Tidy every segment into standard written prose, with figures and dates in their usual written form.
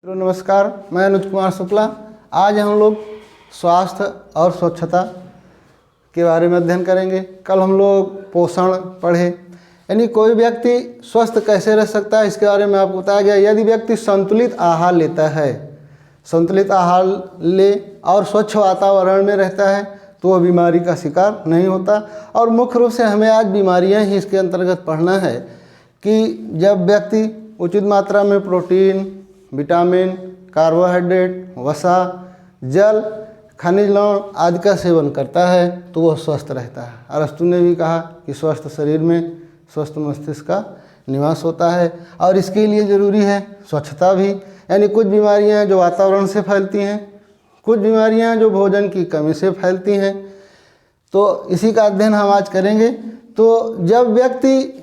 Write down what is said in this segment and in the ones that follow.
नमस्कार, मैं अनुज कुमार शुक्ला। आज हम लोग स्वास्थ्य और स्वच्छता के बारे में अध्ययन करेंगे। कल हम लोग पोषण पढ़े, यानी कोई व्यक्ति स्वस्थ कैसे रह सकता है इसके बारे में आपको बताया गया। यदि व्यक्ति संतुलित आहार लेता है, संतुलित आहार ले और स्वच्छ वातावरण में रहता है तो वह बीमारी का शिकार नहीं होता। और मुख्य रूप से हमें आज बीमारियां ही इसके अंतर्गत पढ़ना है कि जब व्यक्ति उचित मात्रा में प्रोटीन, विटामिन, कार्बोहाइड्रेट, वसा, जल, खनिज लवण आदि का सेवन करता है तो वह स्वस्थ रहता है। अरस्तु ने भी कहा कि स्वस्थ शरीर में स्वस्थ मस्तिष्क का निवास होता है और इसके लिए ज़रूरी है स्वच्छता भी। यानी कुछ बीमारियां जो वातावरण से फैलती हैं, कुछ बीमारियां जो भोजन की कमी से फैलती हैं, तो इसी का अध्ययन हम आज करेंगे। तो जब व्यक्ति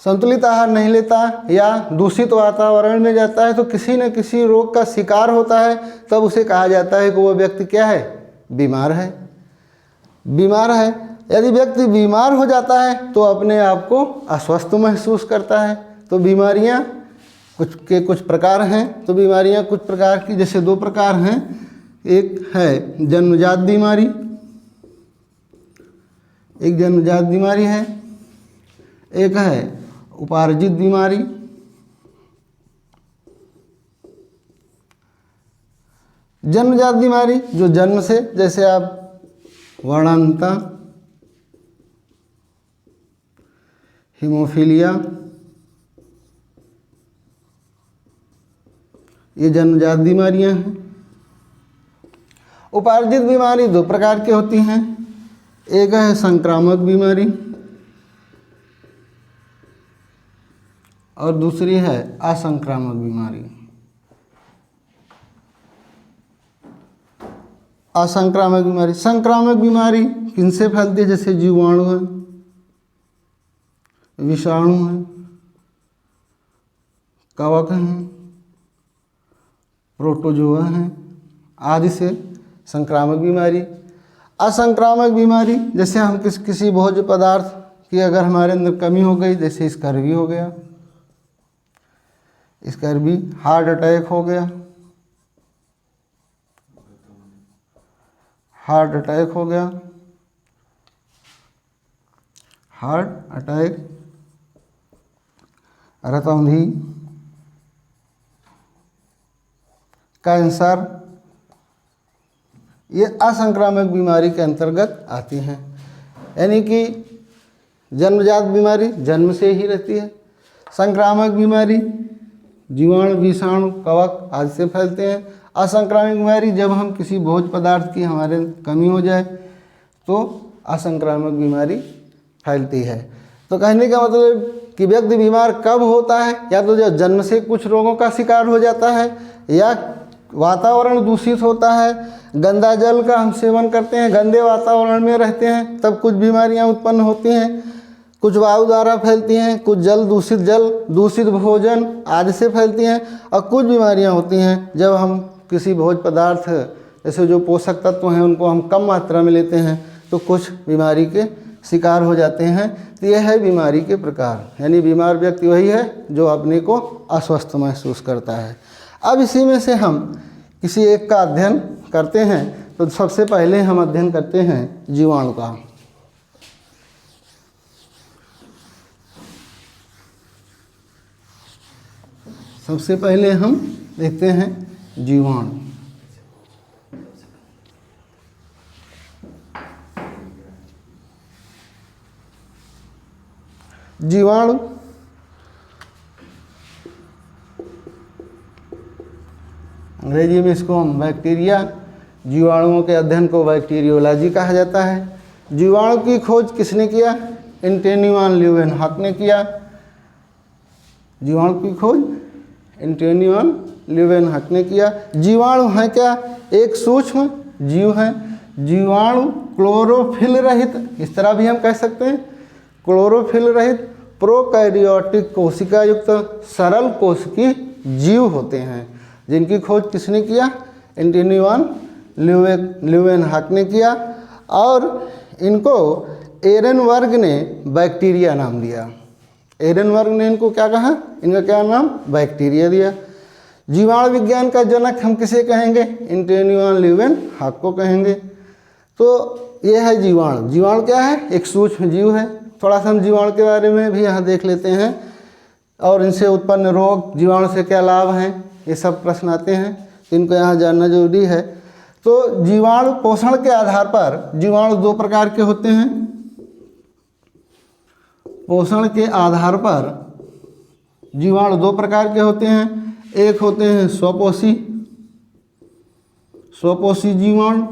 संतुलित आहार नहीं लेता या दूषित वातावरण में जाता है तो किसी न किसी रोग का शिकार होता है, तब उसे कहा जाता है कि वो व्यक्ति क्या है, बीमार है। बीमार है। यदि व्यक्ति बीमार हो जाता है तो अपने आप को अस्वस्थ महसूस करता है। तो बीमारियां कुछ प्रकार हैं। तो बीमारियां कुछ प्रकार की, जैसे दो प्रकार हैं। एक है जन्मजात बीमारी, एक जन्मजात बीमारी है, एक है उपार्जित बीमारी। जन्मजात बीमारी जो जन्म से, जैसे आप वर्णांतता, हीमोफीलिया, ये जन्मजात बीमारियां हैं। उपार्जित बीमारी दो प्रकार की होती हैं। एक है संक्रामक बीमारी और दूसरी है असंक्रामक बीमारी। असंक्रामक बीमारी, संक्रामक बीमारी किनसे फैलती है? जैसे जीवाणु है, विषाणु है, कवक हैं, प्रोटोजोआ हैं आदि से संक्रामक बीमारी। असंक्रामक बीमारी, जैसे हम किसी भोज्य पदार्थ की अगर हमारे अंदर कमी हो गई, जैसे स्कर्वी हो गया, स्कर्वी, हार्ट अटैक हो गया, हार्ट अटैक हो गया, हार्ट अटैक, रतौंधी, कैंसर, ये असंक्रामक बीमारी के अंतर्गत आती हैं। यानी कि जन्मजात बीमारी जन्म से ही रहती है। संक्रामक बीमारी जीवाणु, विषाणु, कवक आदि से फैलते हैं। असंक्रामक बीमारी जब हम किसी भोज्य पदार्थ की हमारे कमी हो जाए तो असंक्रामक बीमारी फैलती है। तो कहने का मतलब कि व्यक्ति बीमार कब होता है? या तो जब जन्म से कुछ रोगों का शिकार हो जाता है, या वातावरण दूषित होता है, गंदा जल का हम सेवन करते हैं, गंदे वातावरण में रहते हैं, तब कुछ बीमारियां उत्पन्न होती हैं। कुछ वायु द्वारा फैलती हैं, कुछ जल, दूषित भोजन आदि से फैलती हैं। और कुछ बीमारियां होती हैं जब हम किसी भोज्य पदार्थ, जैसे जो पोषक तत्व हैं उनको हम कम मात्रा में लेते हैं तो कुछ बीमारी के शिकार हो जाते हैं। तो यह है बीमारी के प्रकार। यानी बीमार व्यक्ति वही है जो अपने को अस्वस्थ महसूस करता है। अब इसी में से हम किसी एक का अध्ययन करते हैं। तो सबसे पहले हम अध्ययन करते हैं जीवाणु का। सबसे पहले हम देखते हैं जीवाणु। जीवाणु अंग्रेजी में इसको हम बैक्टीरिया, जीवाणुओं के अध्ययन को बैक्टीरियोलॉजी कहा जाता है। जीवाणु की खोज किसने किया? एंटोनी वान ल्यूवेनहॉक ने किया। जीवाणु की खोज एंटोनी वान ल्यूवेनहॉक ने किया। जीवाणु हैं क्या? एक सूक्ष्म जीव हैं। जीवाणु क्लोरोफिल रहित, इस तरह भी हम कह सकते हैं, क्लोरोफिल रहित प्रोकैरियोटिक कोशिका युक्त सरल कोशिकीय जीव होते हैं, जिनकी खोज किसने किया? एंटोनी वान ल्यूवेनहॉक ने किया। और इनको एरेनबर्ग ने बैक्टीरिया नाम दिया। एरेनबर्ग ने इनको क्या कहा? इनका क्या नाम? बैक्टीरिया दिया। जीवाणु विज्ञान का जनक हम किसे कहेंगे? एंटोनी वैन लीeuwenhoek को कहेंगे। तो ये है जीवाणु। जीवाणु क्या है? एक सूक्ष्म जीव है। थोड़ा सा हम जीवाणु के बारे में भी यहाँ देख लेते हैं, और इनसे उत्पन्न रोग, जीवाणु से क्या लाभ हैं, ये सब प्रश्न आते हैं, इनको यहाँ जानना जरूरी है। तो जीवाणु पोषण के आधार पर जीवाणु दो प्रकार के होते हैं। पोषण के आधार पर जीवाणु दो प्रकार के होते हैं। एक होते हैं स्वपोषी जीवाणु,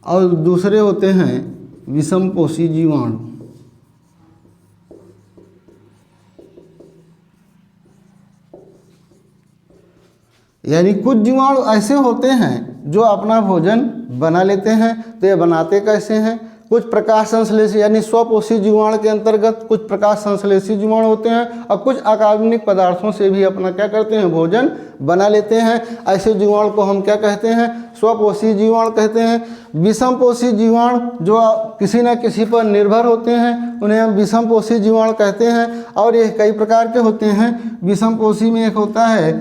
और दूसरे होते हैं विषमपोषी जीवाणु। यानी कुछ जीवाणु ऐसे होते हैं जो अपना भोजन बना लेते हैं। तो ये बनाते कैसे हैं? कुछ प्रकाश संश्लेषी यानी स्वपोषी जीवाणु के अंतर्गत कुछ प्रकाश संश्लेषी जीवाणु होते हैं, और कुछ अकार्बनिक पदार्थों से भी अपना क्या करते हैं? भोजन बना लेते हैं। ऐसे जीवाणु को हम क्या कहते हैं? स्वपोषी जीवाणु कहते हैं। विषमपोषी जीवाणु जो किसी न किसी पर निर्भर होते हैं, उन्हें हम विषमपोषी जीवाणु कहते हैं। और ये कई प्रकार के होते हैं। विषमपोषी में एक होता है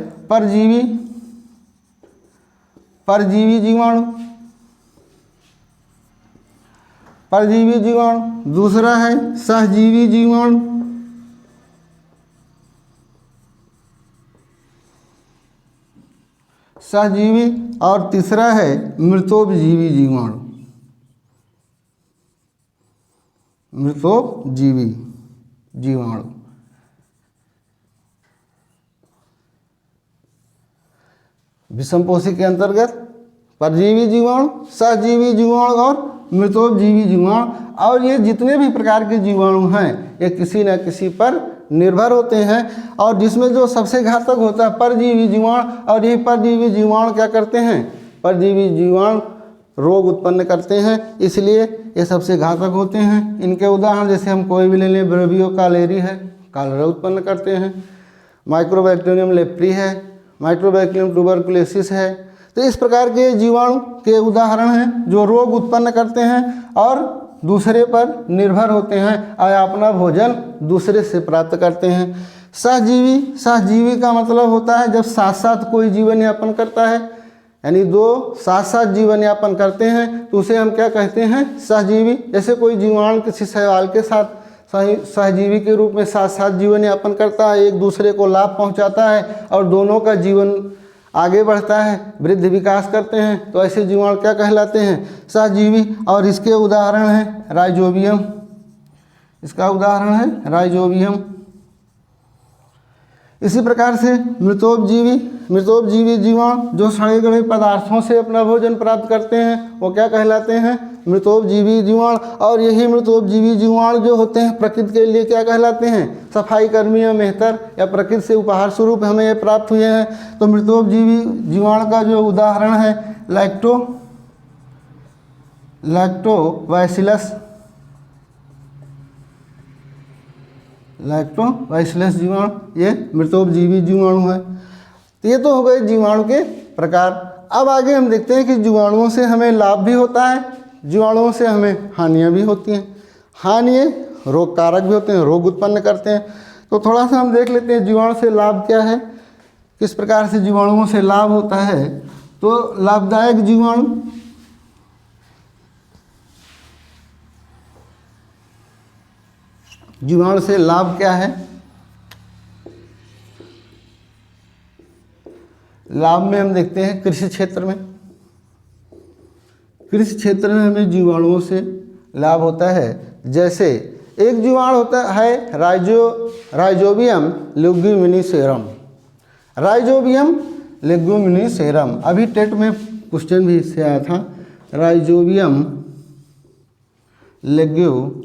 परजीवी जीवाणु, दूसरा है सहजीवी जीवाणु, और तीसरा है मृतोपजीवी जीवाणु। विषमपोषी के अंतर्गत परजीवी जीवाणु, सहजीवी जीवाणु और मृतोपजीवी जीवाणु। और ये जितने भी प्रकार के जीवाणु हैं, ये किसी न किसी पर निर्भर होते हैं। और जिसमें जो सबसे घातक होता है परजीवी जीवाणु, और ये परजीवी जीवाणु क्या करते हैं? परजीवी जीवाणु रोग उत्पन्न करते हैं, इसलिए ये सबसे घातक होते हैं। इनके उदाहरण जैसे हम कोई भी ले लें, ब्रेवियो कालेरी है, कॉलरा उत्पन्न करते हैं। माइक्रोबैक्टीरियम लेप्री है, माइक्रोबैक्टीरियम ट्यूबरकुलोसिस है। तो इस प्रकार के जीवाणु के उदाहरण हैं जो रोग उत्पन्न करते हैं और दूसरे पर निर्भर होते हैं, और अपना भोजन दूसरे से प्राप्त करते हैं। सहजीवी का मतलब होता है जब साथ साथ कोई जीवन यापन करता है, यानी दो साथ साथ जीवन यापन करते हैं, तो उसे हम क्या कहते हैं? सहजीवी। जैसे कोई जीवाणु किसी शैवाल के साथ सहजीवी के रूप में साथ साथ जीवन यापन करता है, एक दूसरे को लाभ पहुंचाता है, और दोनों का जीवन आगे बढ़ता है, वृद्धि विकास करते हैं, तो ऐसे जीवाणु क्या कहलाते हैं? सहजीवी। और इसके उदाहरण हैं राइजोबियम, इसका उदाहरण है राइजोबियम। इसी प्रकार से मृतोपजीवी जीवाणु जो सड़े गले पदार्थों से अपना भोजन प्राप्त करते हैं, वो क्या कहलाते हैं? मृतोपजीवी जीवाणु। और यही मृतोपजीवी जीवाणु जो होते हैं प्रकृति के लिए क्या कहलाते हैं? सफाई कर्मी या मेहतर, या प्रकृति से उपहार स्वरूप हमें ये प्राप्त हुए हैं। तो मृतोपजीवी जीवाणु का जो उदाहरण है लैक्टोबैसिलस जीवाणु, ये मृतोपजीवी जीवाणु है। तो ये तो हो गए जीवाणु के प्रकार। अब आगे हम देखते हैं कि जीवाणुओं से हमें लाभ भी होता है, जीवाणुओं से हमें हानियाँ भी होती हैं। हानियाँ रोग कारक भी होते हैं, रोग उत्पन्न करते हैं। तो थोड़ा सा हम देख लेते हैं जीवाणु से लाभ क्या है, किस प्रकार से जीवाणुओं से लाभ होता है। तो लाभदायक जीवाणु से लाभ क्या है? लाभ में हम देखते हैं कृषि क्षेत्र में हमें जीवाणुओं से लाभ होता है। जैसे एक जीवाणु होता है राइजोबियम लेग्यूमिनिसेरम। अभी टेट में क्वेश्चन भी इससे आया था, राइजोबियम लेग्यूमिनिसेरम।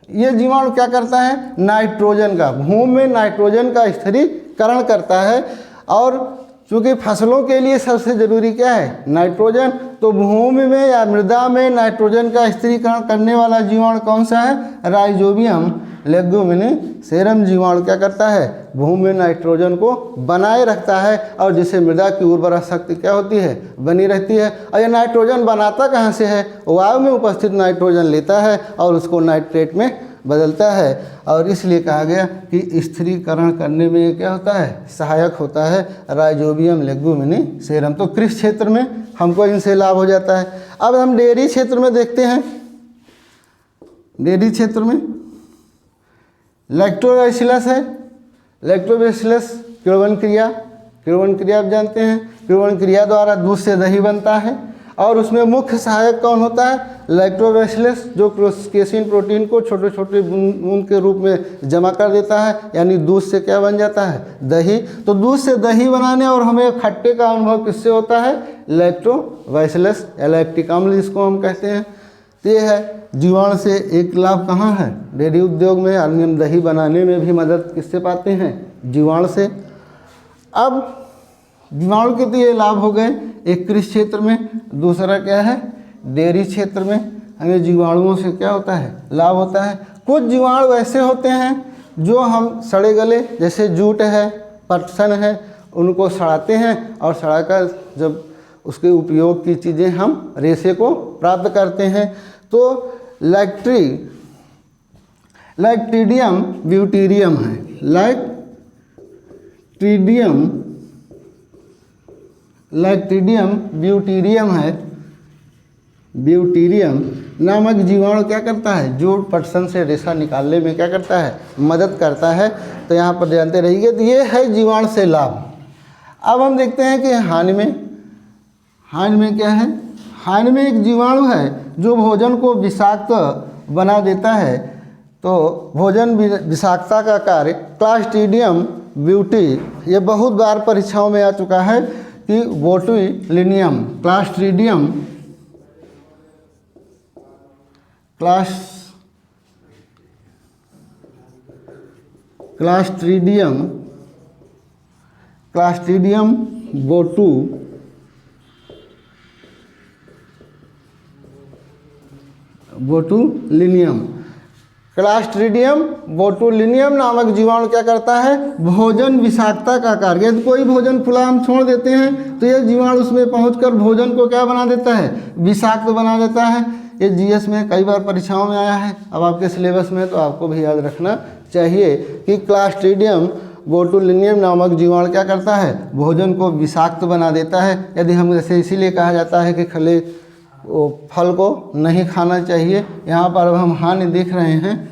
ये जीवाणु क्या करता है? नाइट्रोजन का, भूमि में नाइट्रोजन का स्थिरीकरण करता है। और चूँकि फसलों के लिए सबसे जरूरी क्या है? नाइट्रोजन। तो भूमि में या मृदा में नाइट्रोजन का स्थिरीकरण करने वाला जीवाणु कौन सा है? राइजोबियम लेग्यूमिनिसेरम जीवाणु क्या करता है, भूमि में नाइट्रोजन को बनाए रखता है और जिससे मृदा की उर्वरा शक्ति क्या होती है, बनी रहती है। और यह नाइट्रोजन बनाता कहाँ से है, वायु में उपस्थित नाइट्रोजन लेता है और उसको नाइट्रेट में बदलता है। और इसलिए कहा गया कि स्थिरीकरण करने में ये क्या होता है, सहायक होता है राइजोबियम लेग्यूमिनिसेरम। तो कृषि क्षेत्र में हमको इनसे लाभ हो जाता है। अब हम डेयरी क्षेत्र में देखते हैं। डेयरी क्षेत्र में लैक्टोबैसिलस है। लैक्टोबैसिलस किण्वन क्रिया, किण्वन क्रिया आप जानते हैं, किण्वन क्रिया द्वारा दूध से दही बनता है और उसमें मुख्य सहायक कौन होता है, लैक्टोबैसिलस, जो केसिन प्रोटीन को छोटे छोटे बूंद के रूप में जमा कर देता है, यानी दूध से क्या बन जाता है, दही। तो दूध से दही बनाने और हमें खट्टे का अनुभव किससे होता है, लैक्टोबैसिलस या लैक्टिक अम्ल जिसको हम कहते हैं। तो ये है जीवाणु से एक लाभ कहाँ है, डेयरी उद्योग में, अन्य दही बनाने में भी मदद किससे पाते हैं, जीवाणु से। अब जीवाणु के तो ये लाभ हो गए एक कृषि क्षेत्र में, दूसरा क्या है, डेयरी क्षेत्र में हमें जीवाणुओं से क्या होता है, लाभ होता है। कुछ जीवाणु ऐसे होते हैं जो हम सड़े गले, जैसे जूट है, पटसन है, उनको सड़ाते हैं और सड़ाकर जब उसके उपयोग की चीज़ें हम रेशे को प्राप्त करते हैं। तो लैक्टीडियम ब्यूटीरियम है, लैक्टीडियम ब्यूटीरियम है, ब्यूटीरियम नामक जीवाणु क्या करता है, जूट पटसन से रेशा निकालने में क्या करता है, मदद करता है। तो यहाँ पर जानते रहिए। तो ये है जीवाणु से लाभ। अब हम देखते हैं कि हानि में क्या है। हानि में एक जीवाणु है जो भोजन को विषाक्त बना देता है। तो भोजन विषाक्तता का कार्य क्लास्ट्रीडियम ब्यूटी, ये बहुत बार परीक्षाओं में आ चुका है कि बोटुलिनियम, क्लास्ट्रीडियम क्लास्ट्रीडियम बोटुलिनियम नामक जीवाणु क्या करता है, भोजन विषाक्तता का कार्य। यदि कोई भोजन खुला हम छोड़ देते हैं तो यह जीवाणु उसमें पहुंचकर भोजन को क्या बना देता है, विषाक्त बना देता है। ये जीएस में कई बार परीक्षाओं में आया है। अब आपके सिलेबस में तो आपको भी याद रखना चाहिए कि क्लास्ट्रीडियम बोटुलिनियम नामक जीवाणु क्या करता है, भोजन को विषाक्त बना देता है। यदि हम जैसे इसीलिए कहा जाता है कि खले वो फल को नहीं खाना चाहिए। यहाँ पर अब हम हानि देख रहे हैं,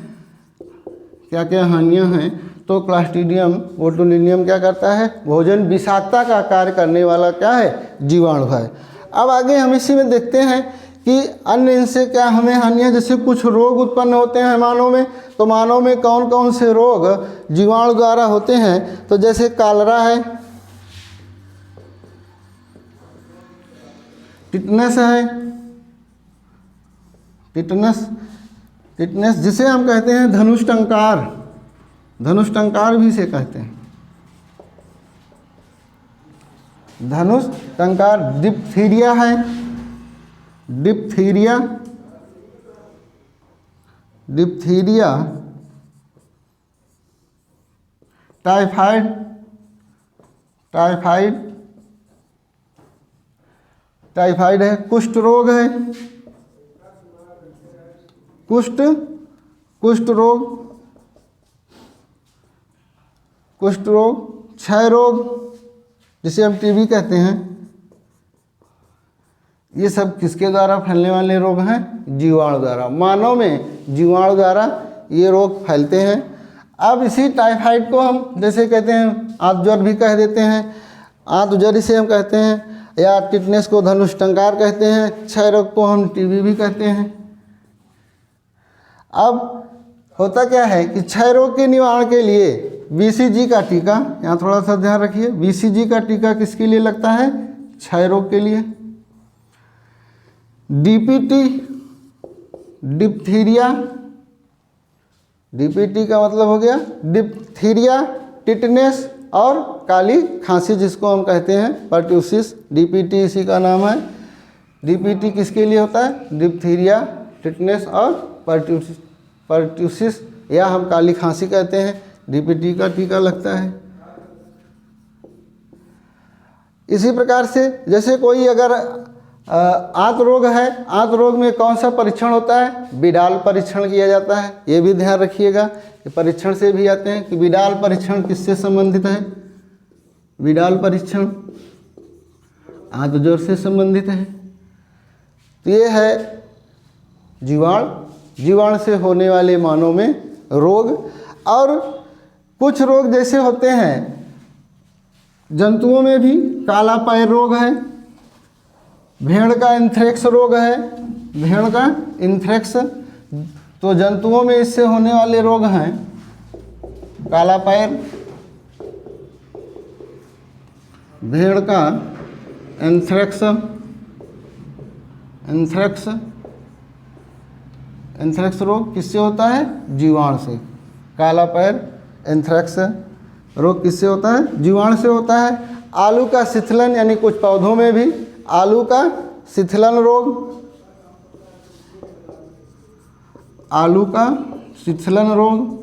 क्या क्या हानियाँ हैं। तो क्लास्ट्रीडियम बोटुलिनियम क्या करता है, भोजन विषाक्तता का कार्य करने वाला क्या है, जीवाणु है। अब आगे हम इसी में देखते हैं कि अन्य इनसे क्या हमें हानियाँ, जैसे कुछ रोग उत्पन्न होते हैं मानव में। तो मानव में कौन कौन से रोग जीवाणु द्वारा होते हैं, तो जैसे कालरा है, टिटनस है, टिटनस जिसे हम कहते हैं धनुष टंकार भी से कहते हैं, धनुष टंकार। डिप्थीरिया है, डिप्थीरिया, टाइफाइड है, कुष्ठ रोग है, कुष्ठ रोग, क्षय रोग जिसे हम टीबी कहते हैं। ये सब किसके द्वारा फैलने वाले रोग हैं, जीवाणु द्वारा। मानव में जीवाणु द्वारा ये रोग फैलते हैं। अब इसी टाइफाइड को हम जैसे कहते हैं आंत ज्वर भी कह देते हैं, आंत ज्वर इसे हम कहते हैं, या टिटनेस को धनुष टंकार कहते हैं, क्षय रोग को हम टीबी भी कहते हैं। अब होता क्या है कि क्षय रोग के निवारण के लिए बीसीजी का टीका, यहाँ थोड़ा सा ध्यान रखिए, बीसीजी का टीका किसके लिए लगता है, क्षय रोग के लिए। डीपीटी, डिप्थीरिया, डीपीटी का मतलब हो गया डिप्थीरिया, टिटनेस और काली खांसी जिसको हम कहते हैं पर्ट्यूसिस, डीपीटी इसी का नाम है। डीपीटी किसके लिए होता है, डिप्थीरिया, टिटनेस और पर्ट्यूसिस या हम काली खांसी कहते हैं, डीपीटी का टीका लगता है। इसी प्रकार से जैसे कोई अगर आंत रोग है, आंत रोग में कौन सा परीक्षण होता है? बिडाल परीक्षण किया जाता है। ये भी ध्यान रखिएगा कि परीक्षण से भी आते हैं कि बिडाल परीक्षण किससे संबंधित है? बिडाल परीक्षण आंत जोर से संबंधित है। तो ये है जीवाणु से होने वाले मानव में रोग। और कुछ रोग जैसे होते हैं जंतुओं में भी, काला पैर रोग है, भेड़ का एंथ्रेक्स रोग है, भेड़ का एंथ्रेक्स, तो जंतुओं में इससे होने वाले रोग हैं काला पैर, भेड़ का एंथ्रेक्स, एंथ्रेक्स रोग किससे होता है? जीवाणु से। काला पैर एंथ्रेक्स रोग किससे होता है? जीवाणु से होता है। आलू का शिथिलन, यानी कुछ पौधों में भी आलू का शिथिलन रोग, आलू का शिथिलन रोग,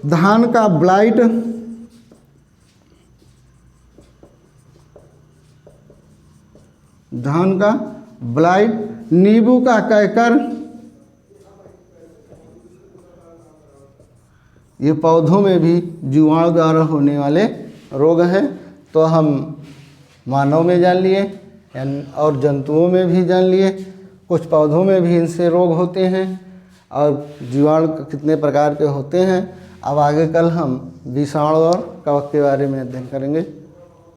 धान का ब्लाइट, धान का ब्लाइट, नींबू का कैकर, ये पौधों में भी जीवाणु द्वारा होने वाले रोग हैं। तो हम मानव में जान लिए और जंतुओं में भी जान लिए, कुछ पौधों में भी इनसे रोग होते हैं और जीवाणु कितने प्रकार के होते हैं। अब आगे कल हम विषाणु और कवक के बारे में अध्ययन करेंगे।